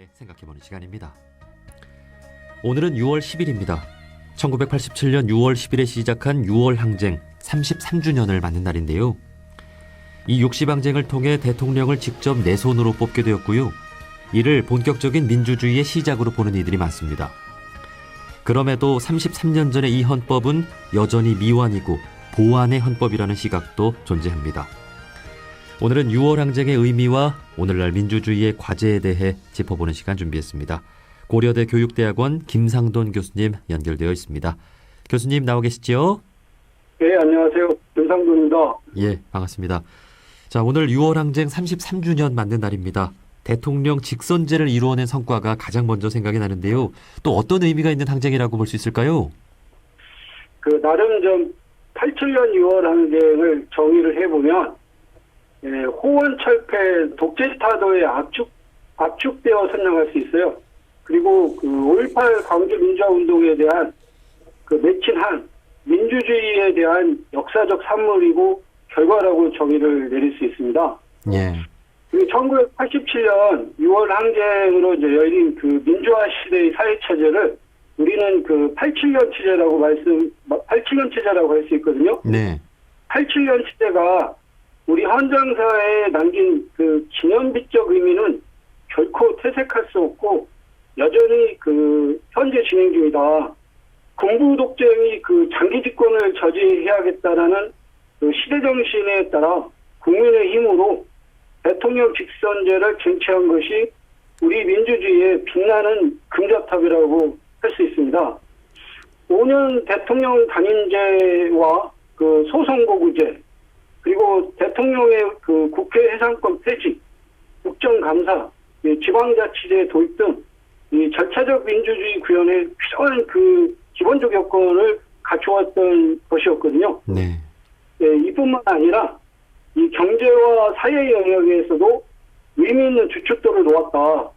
대해 생각해보는 시간입니다. 오늘은 6월 10일입니다. 1987년 6월 10일에 시작한 6월 항쟁 33주년을 맞는 날인데요. 이 육시방쟁을 통해 대통령을 직접 내 손으로 뽑게 되었고요. 이를 본격적인 민주주의의 시작으로 보는 이들이 많습니다. 그럼에도 33년 전의 이 헌법은 여전히 미완이고 보완의 헌법이라는 시각도 존재합니다. 오늘은 6월 항쟁의 의미와 오늘날 민주주의의 과제에 대해 짚어보는 시간 준비했습니다. 고려대 교육대학원 김상돈 교수님 연결되어 있습니다. 교수님 나와 계시죠? 네, 안녕하세요. 김상돈입니다. 예, 반갑습니다. 자, 오늘 6월 항쟁 33주년 맞는 날입니다. 대통령 직선제를 이루어낸 성과가 가장 먼저 생각이 나는데요. 또 어떤 의미가 있는 항쟁이라고 볼 수 있을까요? 나름 좀 87년 6월 항쟁을 정의를 해보면, 호원철폐 독재타도에 압축되어 설명할 수 있어요. 그리고 5.18 광주 민주화 운동에 대한 맺힌 한 민주주의에 대한 역사적 산물이고 결과라고 정의를 내릴 수 있습니다. 예. 그리고 1987년 6월 항쟁으로 이제 열린 민주화 시대의 사회 체제를 우리는 87년 체제라고 87년 체제라고 할 수 있거든요. 네. 87년 체제가 우리 헌정사에 남긴 기념비적 의미는 결코 퇴색할 수 없고 여전히 현재 진행 중이다. 군부 독재의 장기 집권을 저지해야겠다라는 시대 정신에 따라 국민의 힘으로 대통령 직선제를 쟁취한 것이 우리 민주주의의 빛나는 금자탑이라고 할 수 있습니다. 5년 대통령 단임제와 소선거구제 그리고 대통령의 국회 해산권 폐지, 국정감사, 지방자치제 도입 등 이 절차적 민주주의 구현에 필요한 기본적 여건을 갖추었던 것이었거든요. 네. 이뿐만 아니라 이 경제와 사회 영역에서도 의미 있는 주춧돌을 놓았다.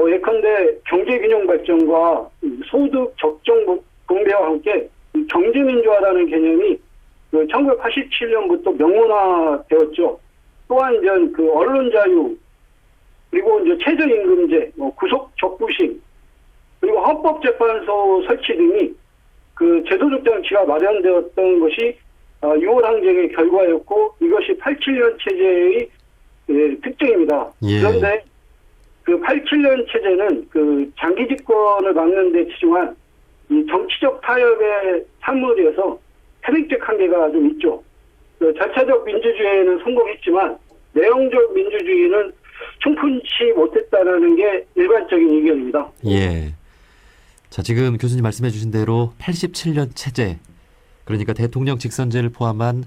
예컨대 경제균형 발전과 소득 적정 분배와 함께 경제민주화라는 개념이 1987년부터 명문화되었죠. 또한 이제 언론 자유, 그리고 이제 최저임금제, 구속 적부심, 그리고 헌법재판소 설치 등이 제도적 장치가 마련되었던 것이 6월 항쟁의 결과였고 이것이 87년 체제의 특징입니다. 예. 그런데 87년 체제는 장기 집권을 막는 데 치중한 이 정치적 타협의 산물이어서 태백적 한계가 좀 있죠. 절차적 민주주의에는 성공했지만 내용적 민주주의는 충분치 못했다는 게 일반적인 의견입니다. 예. 자, 지금 교수님 말씀해 주신 대로 87년 체제, 그러니까 대통령 직선제를 포함한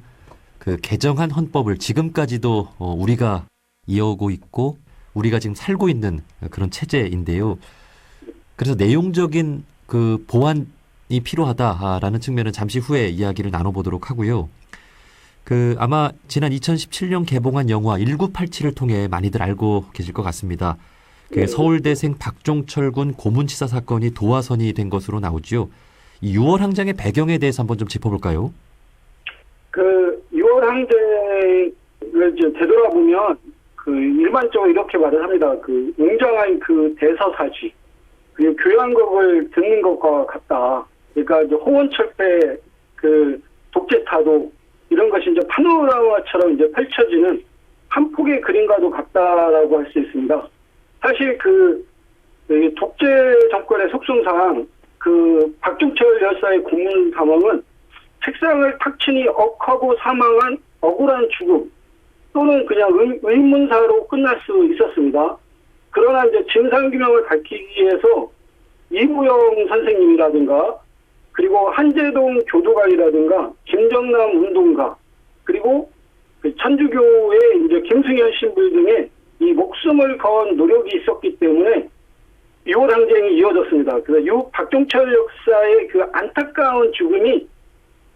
개정한 헌법을 지금까지도 우리가 이어오고 있고 우리가 지금 살고 있는 그런 체제인데요. 그래서 내용적인 보완이 필요하다라는 측면은 잠시 후에 이야기를 나눠보도록 하고요. 아마 지난 2017년 개봉한 영화 1987을 통해 많이들 알고 계실 것 같습니다. 서울대생 박종철 군 고문치사 사건이 도화선이 된 것으로 나오죠. 이 6월 항쟁의 배경에 대해서 한번 좀 짚어볼까요? 6월 항쟁을 되돌아보면 일반적으로 이렇게 말을 합니다. 웅장한 대서사지, 그리고 교향곡을 듣는 것과 같다. 그러니까 이제 호원철폐 독재타도 이런 것이 이제 파노라마처럼 이제 펼쳐지는 한 폭의 그림과도 같다라고 할 수 있습니다. 사실 독재 정권의 속성상 박종철 열사의 고문 사망은 책상을 탁 치니 억하고 사망한 억울한 죽음 또는 그냥 의문사로 끝날 수 있었습니다. 그러나 이제 진상규명을 밝히기 위해서 이무영 선생님이라든가 그리고 한재동 교도관이라든가 김정남 운동가 그리고 천주교의 이제 김승현 신부 등의 이 목숨을 건 노력이 있었기 때문에 6월 항쟁이 이어졌습니다. 그래서 박종철 역사의 안타까운 죽음이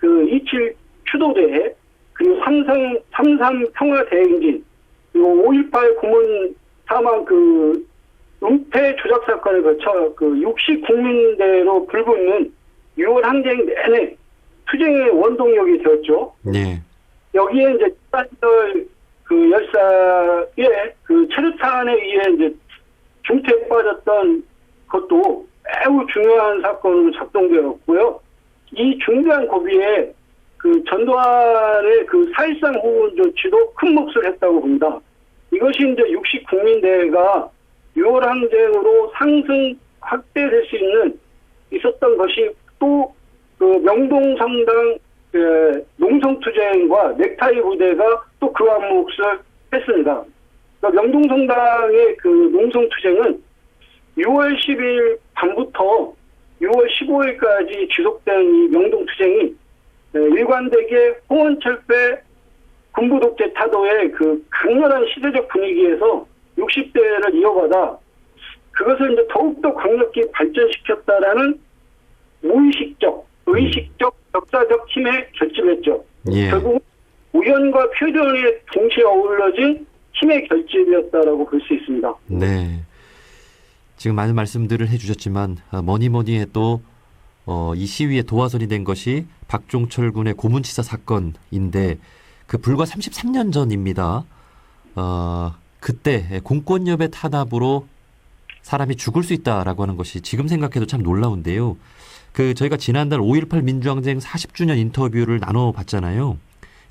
27 추도대회 그리고 33 평화대행진 그리고 5.18 고문 사망 은폐 조작 사건을 거쳐 육시 국민대로 불붙는 6월 항쟁 내내 투쟁의 원동력이 되었죠. 네. 여기에 이제 박종철 열사의 체류탄에 의해 이제 중태에 빠졌던 것도 매우 중요한 사건으로 작동되었고요. 이 중대한 고비에 그 전두환의 그 사실상 후원 조치도 큰 몫을 했다고 봅니다. 이것이 이제 60 국민대회가 6월 항쟁으로 상승 확대될 수 있었던 것이 또 그 명동성당 농성투쟁과 넥타이 부대가 또 그 안몫을 했습니다. 그러니까 명동성당의 그 농성투쟁은 6월 10일 밤부터 6월 15일까지 지속된 이 명동투쟁이 일관되게 홍원철배 군부독재 타도의 그 강렬한 시대적 분위기에서 60대를 이어가다 그것을 이제 더욱더 강력히 발전시켰다라는 무의식적, 의식적, 역사적 힘에 결집했죠. 예. 결국 우연과 표현이 동시에 어우러진 힘의 결집이었다라고 볼 수 있습니다. 네. 지금 많은 말씀들을 해주셨지만 뭐니 해도 이 시위의 도화선이 된 것이 박종철 군의 고문치사 사건인데 그 불과 33년 전입니다. 그때 공권력의 탄압으로 사람이 죽을 수 있다라고 하는 것이 지금 생각해도 참 놀라운데요. 그 저희가 지난달 5.18 민주항쟁 40주년 인터뷰를 나눠봤잖아요.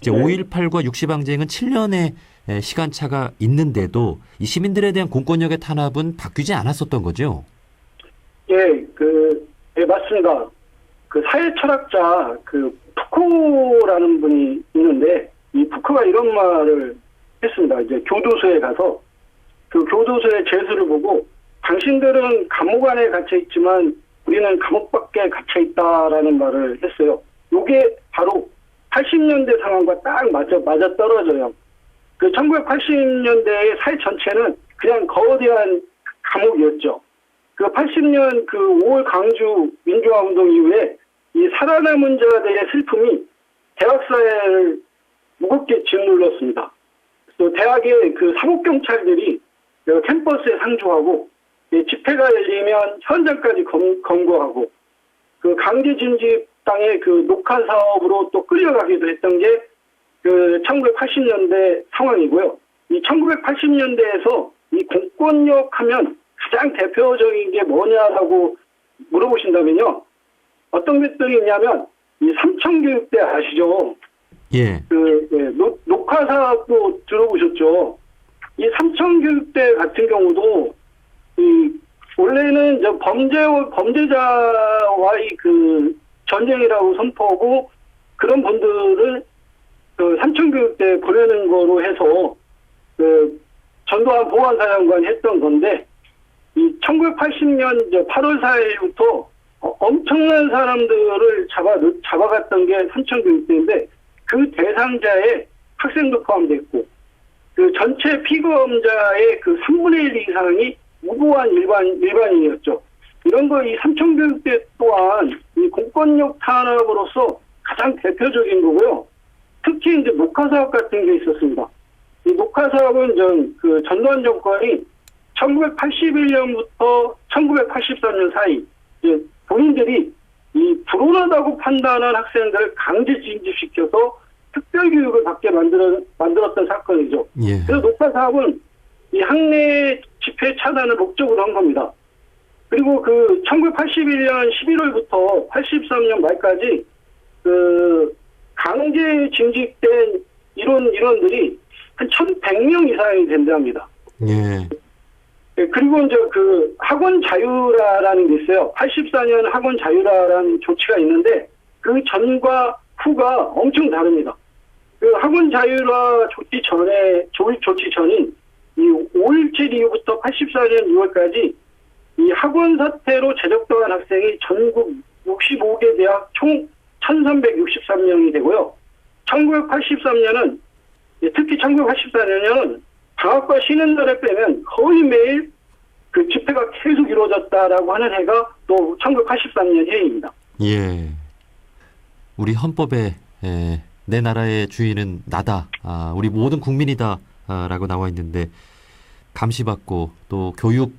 이제 네. 5.18과 60항쟁은 7년의 시간차가 있는데도 이 시민들에 대한 공권력의 탄압은 바뀌지 않았었던 거죠. 예, 예, 맞습니다. 그 사회 철학자 그 푸코라는 분이 있는데 이 푸코가 이런 말을 했습니다. 이제 교도소에 가서 그 교도소의 죄수를 보고 당신들은 감옥 안에 갇혀 있지만 우리는 감옥 밖에 갇혀 있다라는 말을 했어요. 이게 바로 80년대 상황과 딱 맞아 떨어져요. 그 1980년대의 사회 전체는 그냥 거대한 감옥이었죠. 그 80년 그 5월 강주 민주화 운동 이후에 이 살아남은 자들의 슬픔이 대학 사회를 무겁게 짓눌렀습니다. 또 대학의 그 사법경찰들이 캠퍼스에 상주하고 집회가 열리면 현장까지 검거하고 그 강제징집당의 그 녹화 사업으로 또 끌려가기도 했던 게 그 1980년대 상황이고요. 이 1980년대에서 이 공권력 하면 가장 대표적인 게 뭐냐라고 물어보신다면요. 어떤 것들이 있냐면 이 삼청교육대 아시죠? 예. 녹화 사업도 들어보셨죠? 이 삼청교육대 같은 경우도 원래는 범죄자와의 그 전쟁이라고 선포하고 그런 분들을 그 삼청교육대 보내는 거로 해서 그 전두환 보안사령관이 했던 건데 이 1980년 8월 4일부터 엄청난 사람들을 잡아갔던 게 삼청교육대인데 그 대상자에 학생도 포함됐고 그 전체 피검자의 그 3분의 1 이상이 무고한 일반인이었죠. 이런 거 이 삼청교육대 또한 이 공권력 탄압으로서 가장 대표적인 거고요. 특히 이제 녹화사업 같은 게 있었습니다. 이 녹화사업은 그 전두환 정권이 1981년부터 1983년 사이 이제 본인들이 이 불온하다고 판단한 학생들을 강제 징집시켜서 특별교육을 받게 만들었던 사건이죠. 예. 그래서 녹화사업은 이 학내 집회 차단을 목적으로 한 겁니다. 그리고 그 1981년 11월부터 83년 말까지 그 강제 징집된 인원들이 한 1,100명 이상이 된답니다. 예. 그리고 이제 그 학원 자유라라는 게 있어요. 84년 학원 자유라라는 조치가 있는데 그 전과 후가 엄청 다릅니다. 그 학원 자유라 조치 전인 이 5.17 이후부터 84년 6월까지 이 학원 사태로 제적당한 학생이 전국 65개 대학 총 1,363명이 되고요. 1983년은 특히 1984년에는 방학과 쉬는 날에 빼면 거의 매일 그 집회가 계속 이루어졌다라고 하는 해가 또 1983년 해입니다. 예. 우리 헌법에 내 나라의 주인은 나다. 우리 모든 국민이다. 라고 나와 있는데 감시받고 또 교육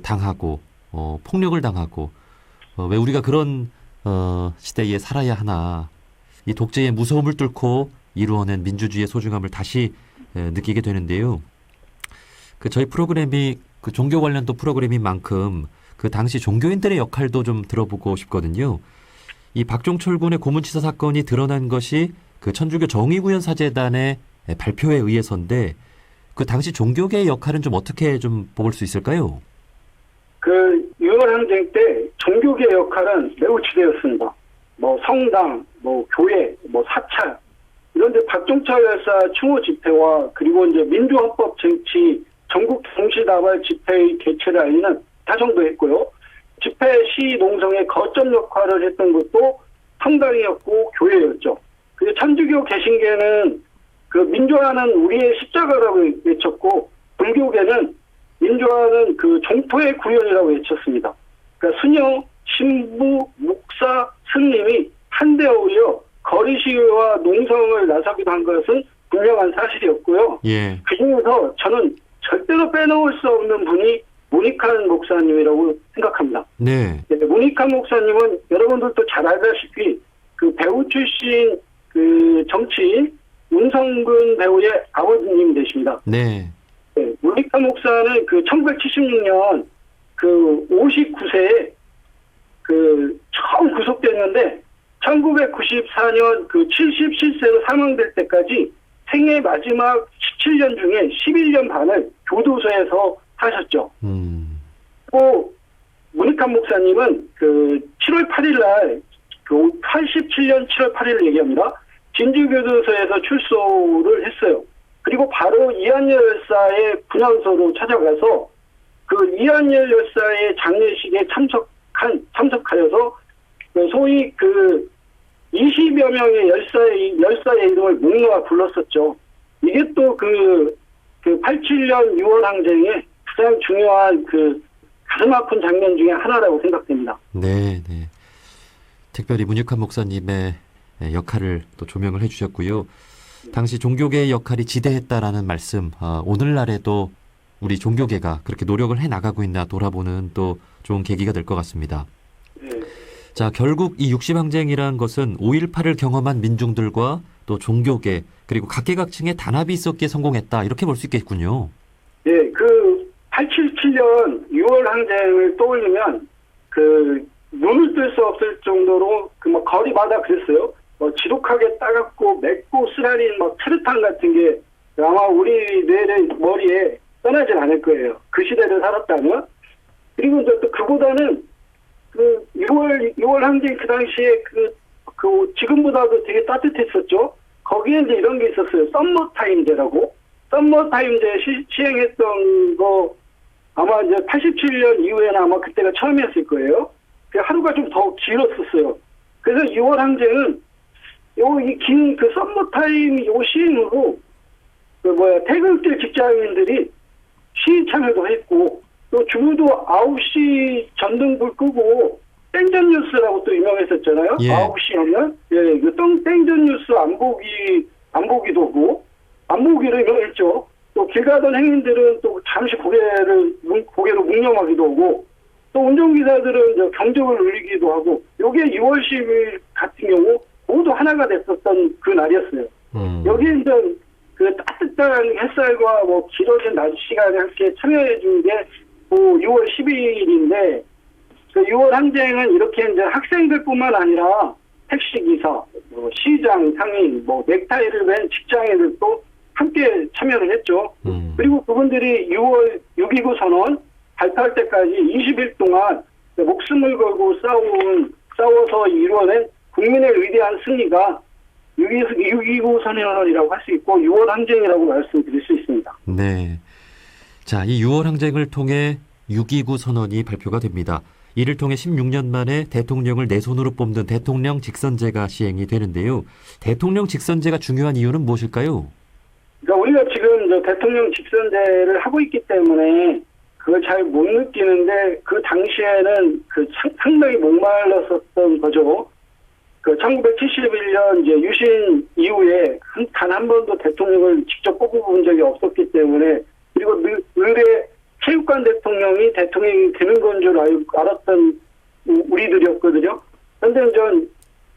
당하고 폭력을 당하고 왜 우리가 그런 시대에 살아야 하나. 이 독재의 무서움을 뚫고 이루어낸 민주주의의 소중함을 다시 느끼게 되는데요. 그 저희 프로그램이 그 종교 관련 또 프로그램인 만큼 그 당시 종교인들의 역할도 좀 들어보고 싶거든요. 이 박종철 군의 고문치사 사건이 드러난 것이 그 천주교 정의구현사재단의 발표에 의해서인데 그 당시 종교계의 역할은 좀 어떻게 좀 뽑을 수 있을까요? 그 6월 항쟁 때 종교계 역할은 매우 지대였습니다. 뭐 성당, 뭐 교회, 뭐 사찰 이런데 박종철 열사 추모 집회와 그리고 이제 민주헌법 쟁취 전국 동시다발 집회의 개최를 알리는 타정도 했고요. 집회 시 농성의 거점 역할을 했던 것도 성당이었고 교회였죠. 그 천주교 개신계는 그 민주화는 우리의 십자가라고 외쳤고 불교계는 민주화는 그 종토의 구현이라고 외쳤습니다. 그러니까 수녀, 신부, 목사, 스님이 한데 어울려 거리 시위와 농성을 나서기도 한 것은 분명한 사실이었고요. 예. 그중에서 저는 절대로 빼놓을 수 없는 분이 문익환 목사님이라고 생각합니다. 네. 문익환 목사님은 여러분들도 잘 알다시피 그 배우 출신 그 정치인 문성근 배우의 아버지님 되십니다. 네. 네, 문익환 목사는 그 1976년 그 59세에 그 처음 구속됐는데 1994년 그 77세로 사망될 때까지 생애 마지막 17년 중에 11년 반을 교도소에서 사셨죠. 또 문익환 목사님은 그 7월 8일 날 그 87년 7월 8일을 얘기합니다. 진주교도소에서 출소를 했어요. 그리고 바로 이한열 열사의 분향소로 찾아가서 그 이한열 열사의 장례식에 참석하여서 소위 그 20여 명의 열사의 이름을 묵놓아 불렀었죠. 이게 또 그 87년 6월 항쟁의 가장 중요한 그 가슴 아픈 장면 중에 하나라고 생각됩니다. 네, 네. 특별히 문익환 목사님의 역할을 또 조명을 해주셨고요. 당시 종교계의 역할이 지대했다라는 말씀, 오늘날에도 우리 종교계가 그렇게 노력을 해나가고 있나 돌아보는 또 좋은 계기가 될 것 같습니다. 네. 자, 결국 이 60항쟁이라는 것은 5.18을 경험한 민중들과 또 종교계 그리고 각계각층의 단합이 있었기에 성공했다 이렇게 볼 수 있겠군요. 네, 그 877년 6월 항쟁을 떠올리면 그 눈을 뜰 수 없을 정도로 그 막 거리마다 그랬어요. 지독하게 따갑고 맵고 쓰라린 막 트르탄 같은 게 아마 우리 뇌의 머리에 떠나질 않을 거예요. 그 시대를 살았다면. 그리고 이제 또 그보다는 그 6월 항쟁 그 당시에 그 지금보다도 되게 따뜻했었죠. 거기에 이제 이런 게 있었어요. 썸머타임제라고. 썸머타임제 시행했던 거 아마 이제 87년 이후에는 아마 그때가 처음이었을 거예요. 그 하루가 좀 더 길었었어요. 그래서 6월 항쟁은 이 긴 그 썸머타임 요 시행으로 퇴근길 직장인들이 시위 참여도 했고 또 주부도 9시 전등불 끄고 땡전 뉴스라고 또 유명했었잖아요. 예. 9시 하면 그 땡전 뉴스 안 보기도 하고 안 보기로 유명했죠. 또 길 가던 행인들은 또 잠시 고개로 묵념하기도 하고 또 운전기사들은 경적을 울리기도 하고 요게 6월 10일 같은 경우 모두 하나가 됐었던 그 날이었어요. 여기에 이제 그 따뜻한 햇살과 길어진 낮 시간에 함께 참여해 준 게 6월 12일인데 그 6월 항쟁은 이렇게 이제 학생들뿐만 아니라 택시기사, 시장, 상인, 넥타이를 맨 직장인들도 함께 참여를 했죠. 그리고 그분들이 6월 6.29 선언 발표할 때까지 20일 동안 목숨을 걸고 싸워서 이루어낸 국민의 위대한 승리가 6.29 선언이라고 할 수 있고 6월 항쟁이라고 말씀드릴 수 있습니다. 네. 자, 이 6월 항쟁을 통해 6.29 선언이 발표가 됩니다. 이를 통해 16년 만에 대통령을 내 손으로 뽑는 대통령 직선제가 시행이 되는데요. 대통령 직선제가 중요한 이유는 무엇일까요? 그러니까 우리가 지금 대통령 직선제를 하고 있기 때문에 그걸 잘 못 느끼는데 그 당시에는 상당히 목말랐었던 거죠. 1971년 이제 유신 이후에 단 한 번도 대통령을 직접 뽑아본 적이 없었기 때문에 그리고 의뢰 체육관 대통령이 대통령이 되는 건 줄 알았던 우리들이었거든요. 그런데 전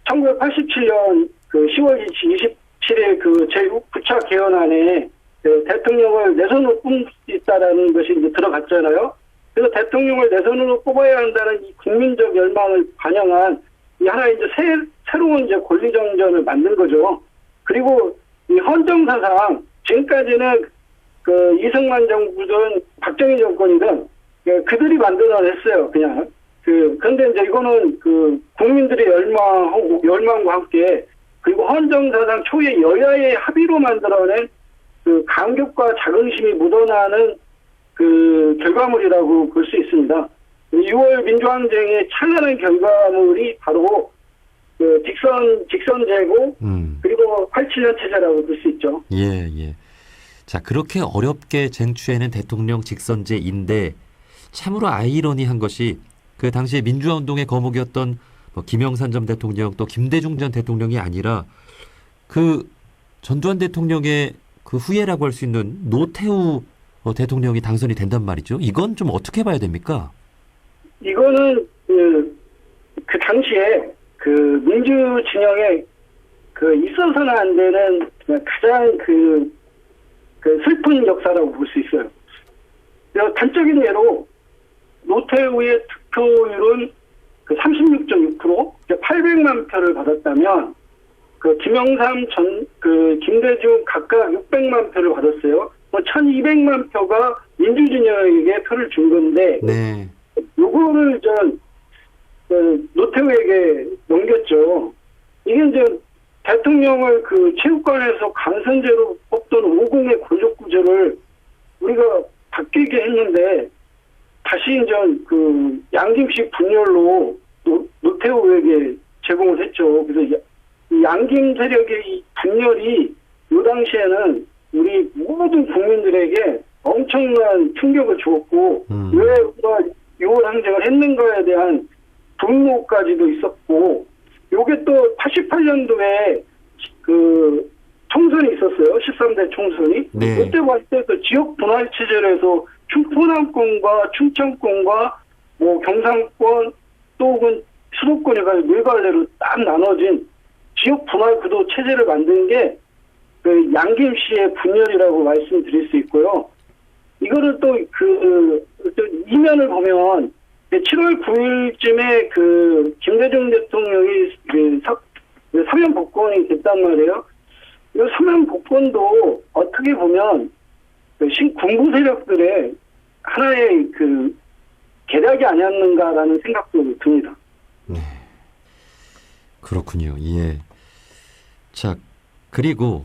1987년 10월 27일 제9차 개헌안에 대통령을 내 손으로 뽑을 수 있다라는 것이 이제 들어갔잖아요. 그래서 대통령을 내 손으로 뽑아야 한다는 이 국민적 열망을 반영한 이 하나의 이제 새로운 이제 권리정전을 만든 거죠. 그리고 이 헌정사상 지금까지는 그 이승만 정부든 박정희 정권이든 그들이 만들어냈어요. 그냥 그런데 이제 이거는 그 국민들의 열망과 함께 그리고 헌정사상 초의 여야의 합의로 만들어낸 그 감격과 자긍심이 묻어나는 그 결과물이라고 볼 수 있습니다. 6월 민주항쟁의 찬란한 결과물이 바로 그 직선제고 그리고 87년 체제라고 볼 수 있죠. 예, 예. 자, 그렇게 어렵게 쟁취해낸 대통령 직선제인데 참으로 아이러니한 것이 그 당시에 민주화 운동의 거목이었던 뭐 김영삼 전 대통령 또 김대중 전 대통령이 아니라 그 전두환 대통령의 그 후예라고 할 수 있는 노태우 대통령이 당선이 된단 말이죠. 이건 좀 어떻게 봐야 됩니까? 이거는 그 당시에 그 민주 진영에 그 있어서는 안 되는 가장 그 슬픈 역사라고 볼 수 있어요. 단적인 예로 노태우의 득표율은 그 36.6%, 800만 표를 받았다면 그 김영삼 김대중 각각 600만 표를 받았어요. 1,200만 표가 민주진영에게 표를 준 건데, 네. 요거를 노태우에게 넘겼죠. 이게 이제 대통령을 그 체육관에서 간선제로 뽑던 5공의 권력구조를 우리가 바뀌게 했는데, 다시 이제 그 양김식 분열로 노태우에게 제공을 했죠. 그래서 이 양김 세력의 이 분열이 이 당시에는 우리 모든 국민들에게 엄청난 충격을 주었고 왜 우리가 6월 항쟁을 했는가에 대한 분노까지도 있었고 요게 또 88년도에 그 총선이 있었어요. 13대 총선이. 네. 그때 봤을 때 그 지역 분할 체제로 해서 호남권과 충청권과 뭐 경상권 또 혹은 수도권이 밀갈래로 딱 나눠진 지역 분할 구도 체제를 만든 게 그 양김 씨의 분열이라고 말씀드릴 수 있고요. 이거를 또 이면을 보면 7월 9일쯤에 그 김대중 대통령이 사면 복권이 됐단 말이에요. 이 사면 복권도 어떻게 보면 군부 세력들의 하나의 그 계략이 아니었는가라는 생각도 듭니다. 네. 그렇군요. 예. 자, 그리고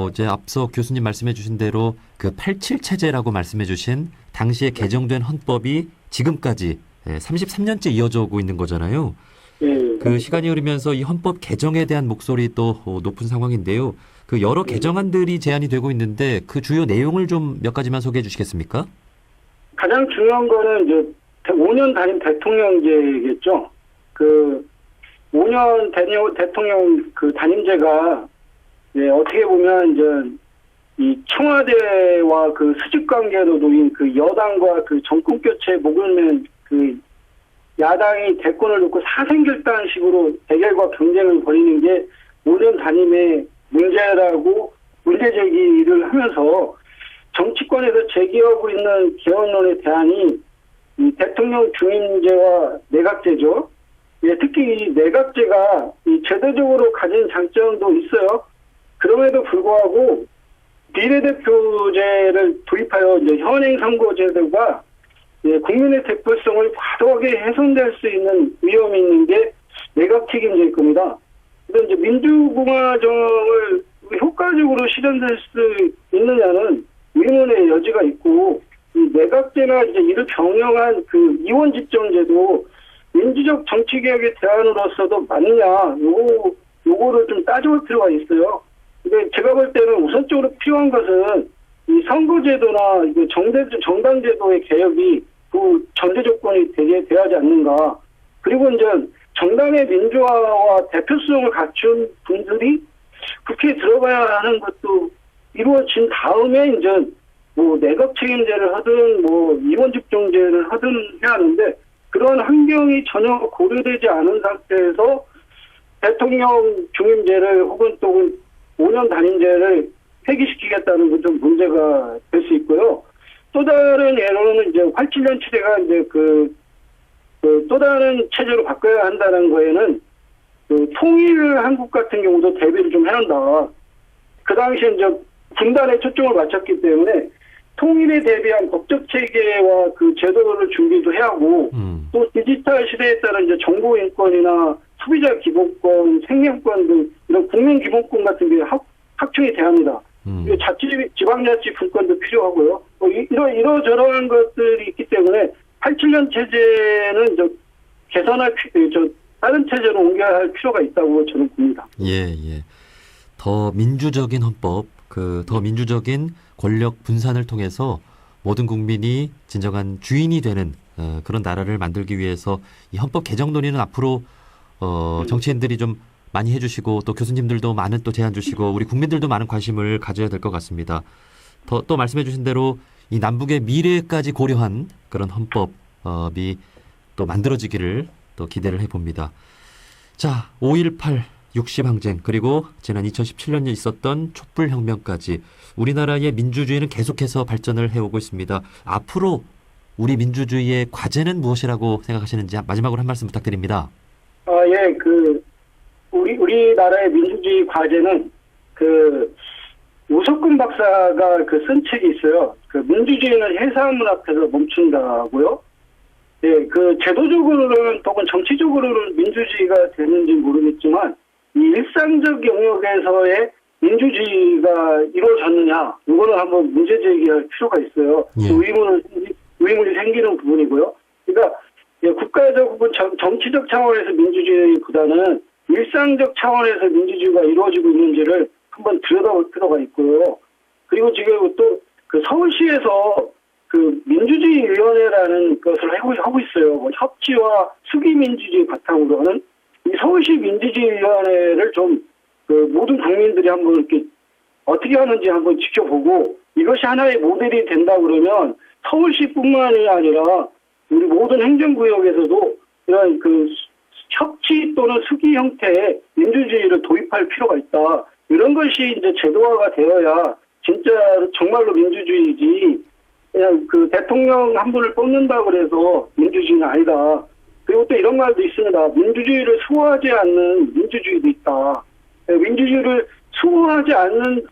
이제 앞서 교수님 말씀해 주신 대로 그 87 체제라고 말씀해 주신 당시에 개정된 헌법이 지금까지 33년째 이어져 오고 있는 거잖아요. 그 시간이 흐르면서 이 헌법 개정에 대한 목소리도 높은 상황인데요. 그 여러 개정안들이 제안이 되고 있는데 그 주요 내용을 좀 몇 가지만 소개해 주시겠습니까? 가장 중요한 거는 이제 5년 단임 대통령제겠죠. 그 5년 대통령 그 단임제가 어떻게 보면 이제 이 청와대와 그 수직 관계로 놓인 그 여당과 그 정권 교체에 목을 맨 그 야당이 대권을 놓고 사생결단식으로 대결과 경쟁을 벌이는 게 5년 단임의 문제라고 문제 제기를 하면서 정치권에서 제기하고 있는 개헌론의 대안이 이 대통령 중임제와 내각제죠. 특히 이 내각제가 이 제도적으로 가진 장점도 있어요. 그럼에도 불구하고 비례대표제를 도입하여 이제 현행 선거제도가 국민의 대표성을 과도하게 훼손될 수 있는 위험이 있는 게 내각 책임제일 겁니다. 그래서 이제 민주공화정을 효과적으로 실현될 수 있느냐는 의문의 여지가 있고, 이 내각제나 이제 이를 병행한 그 이원 집정제도 민주적 정치개혁의 대안으로서도 맞느냐, 요거를 좀 따져볼 필요가 있어요. 근데 제가 볼 때는 우선적으로 필요한 것은 이 선거제도나 정당제도의 개혁이 그 전제 조건이 돼야지 않는가. 그리고 이제 정당의 민주화와 대표성을 갖춘 분들이 국회에 들어가야 하는 것도 이루어진 다음에 이제 뭐 내각 책임제를 하든 뭐 임원 집정제를 하든 해야 하는데 그런 환경이 전혀 고려되지 않은 상태에서 대통령 중임제를 혹은 또 5년 단임제를 폐기시키겠다는 건 좀 문제가 될 수 있고요. 또 다른 예로는 이제 87년 체제가 이제 또 다른 체제로 바꿔야 한다는 거에는 통일 한국 같은 경우도 대비를 좀 해놓는다. 그 당시에 이제 분단에 초점을 맞췄기 때문에 통일에 대비한 법적 체계와 그 제도를 준비도 해야 하고 또 디지털 시대에 따른 이제 정보 인권이나 소비자 기본권, 생명권 등 이런 국민 기본권 같은 게 확충이 돼야 합니다. 지방자치 분권도 필요하고요. 이러저러한 것들이 있기 때문에 87년 체제는 개선할 다른 체제로 옮겨야 할 필요가 있다고 저는 봅니다. 예. 더 민주적인 헌법, 더 민주적인 권력 분산을 통해서 모든 국민이 진정한 주인이 되는 그런 나라를 만들기 위해서 이 헌법 개정 논의는 앞으로 정치인들이 좀 많이 해주시고 또 교수님들도 많은 또 제안 주시고 우리 국민들도 많은 관심을 가져야 될 것 같습니다. 또 말씀해 주신 대로 이 남북의 미래까지 고려한 그런 헌법이 또 만들어지기를 또 기대를 해봅니다. 자, 5.18 60항쟁 그리고 지난 2017년에 있었던 촛불혁명까지 우리나라의 민주주의는 계속해서 발전을 해오고 있습니다. 앞으로 우리 민주주의의 과제는 무엇이라고 생각하시는지 마지막으로 한 말씀 부탁드립니다. 예, 우리나라의 민주주의 과제는 우석근 박사가 쓴 책이 있어요. 민주주의는 해산문 앞에서 멈춘다고요. 예, 제도적으로는 혹은 정치적으로는 민주주의가 되는지 모르겠지만 이 일상적 영역에서의 민주주의가 이루어졌느냐, 이거는 한번 문제 제기할 필요가 있어요. 예. 의문이 생기는 부분이고요. 그러니까 국가적 혹은 정치적 차원에서 민주주의보다는 일상적 차원에서 민주주의가 이루어지고 있는지를 한번 들여다볼 필요가 있고요. 그리고 지금 또 서울시에서 민주주의위원회라는 것을 하고 있어요. 협치와 수기민주주의 바탕으로 하는 이 서울시 민주주의위원회를 좀 모든 국민들이 한번 이렇게 어떻게 하는지 한번 지켜보고 이것이 하나의 모델이 된다 그러면 서울시뿐만이 아니라 우리 모든 행정구역에서도 이런 협치 또는 수기 형태의 민주주의를 도입할 필요가 있다. 이런 것이 이제 제도화가 되어야 진짜 정말로 민주주의지 그냥 대통령 한 분을 뽑는다 그래서 민주주의는 아니다. 그리고 또 이런 말도 있습니다. 민주주의를 수호하지 않는 민주주의도 있다. 민주주의를 수호하지 않는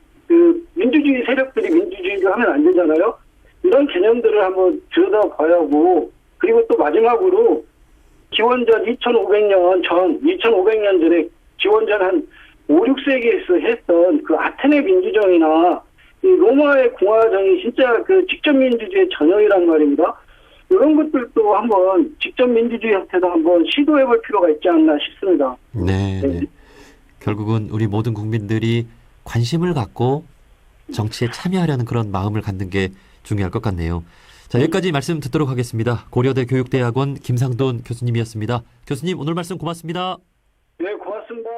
민주주의 세력들이 민주주의를 하면 안 되잖아요. 이런 개념들을 한번 들여다봐야 하고 그리고 또 마지막으로 기원전 2500년 전에 기원전 한 5, 6세기에서 했던 아테네 민주정이나 이 로마의 공화정이 진짜 직접 민주주의의 전형이란 말입니다. 이런 것들도 한번 직접 민주주의 형태도 한번 시도해볼 필요가 있지 않나 싶습니다. 네. 결국은 우리 모든 국민들이 관심을 갖고 정치에 참여하려는 그런 마음을 갖는 게 중요할 것 같네요. 자, 여기까지 말씀 듣도록 하겠습니다. 고려대 교육대학원 김상돈 교수님이었습니다. 교수님 오늘 말씀 고맙습니다. 네, 고맙습니다.